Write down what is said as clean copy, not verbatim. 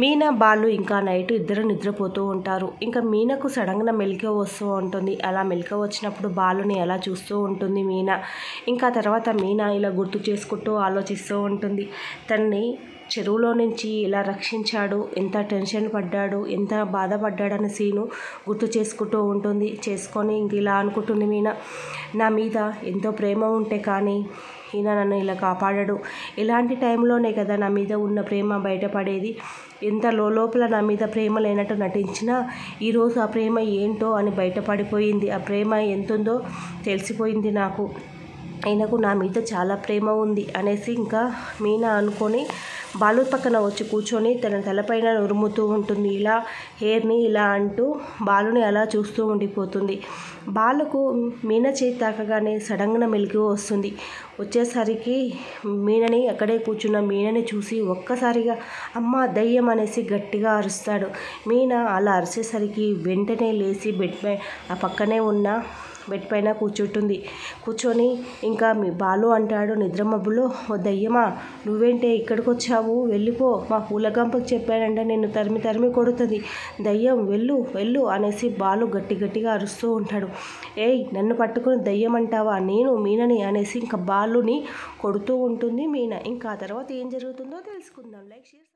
మీనా బాలు ఇంకా నైట్ ఇద్దరు నిద్రపోతూ ఉంటారు. ఇంకా మీనకు సడన్గా మెలకువ వస్తూ ఉంటుంది. అలా మెలకువ వచ్చినప్పుడు బాలుని ఎలా చూస్తూ ఉంటుంది మీనా. ఇంకా తర్వాత మీనా ఇలా గుర్తు చేసుకుంటూ ఆలోచిస్తూ ఉంటుంది. తనని చెరువులో నుంచి ఇలా రక్షించాడు, ఎంత టెన్షన్ పడ్డాడు, ఎంత బాధపడ్డాడన్న సీను గుర్తు చేసుకుంటూ ఉంటుంది. చేసుకొని ఇంక ఇలా అనుకుంటుంది మీనా, నా మీద ఎంతో ప్రేమ ఉంటే కానీ ఈయన నన్ను ఇలా కాపాడాడు. ఇలాంటి టైంలోనే కదా నా మీద ఉన్న ప్రేమ బయటపడేది. ఎంత లోపల నా మీద ప్రేమ లేనట్టు నటించినా ఈరోజు ఆ ప్రేమ ఏంటో అని బయటపడిపోయింది. ఆ ప్రేమ ఎంతుందో తెలిసిపోయింది నాకు. ఈయనకు నా మీద చాలా ప్రేమ ఉంది అనేసి ఇంకా మీనా అనుకొని బాలు పక్కన వచ్చి కూర్చొని తన తలపైన ఉరుముతూ ఉంటుంది. ఇలా హెయిర్ని ఇలా అంటూ బాలుని అలా చూస్తూ ఉండిపోతుంది. బాలుకు మీనా చేతి తాకగానే సడన్గా మెలకువ వస్తుంది. వచ్చేసరికి మీనని అక్కడే కూర్చున్న మీనని చూసి ఒక్కసారిగా అమ్మ దయ్యం అనేసి గట్టిగా అరుస్తాడు. మీనా అలా అరిచేసరికి వెంటనే లేచి ఆ పక్కనే ఉన్న బెడ్ పైన కూర్చొని ఇంకా మీ బాలు అంటాడు నిద్రమబ్బులో, ఓ దయ్యమా నువ్వేంటే ఇక్కడికి వచ్చావు, వెళ్ళిపో, మా పూలగంపకు చెప్పానంటే నిన్ను తరిమి కొడుతుంది, దయ్యం వెళ్ళు అనేసి బాలు గట్టిగా అరుస్తూ ఉంటాడు. ఏయ్ నన్ను పట్టుకుని దయ్యం అంటావా, నేను మీనని అనేసి ఇంకా బాలుని కొడుతూ ఉంటుంది మీనా. ఇంకా ఆ తర్వాత ఏం జరుగుతుందో తెలుసుకుందాం. Like share.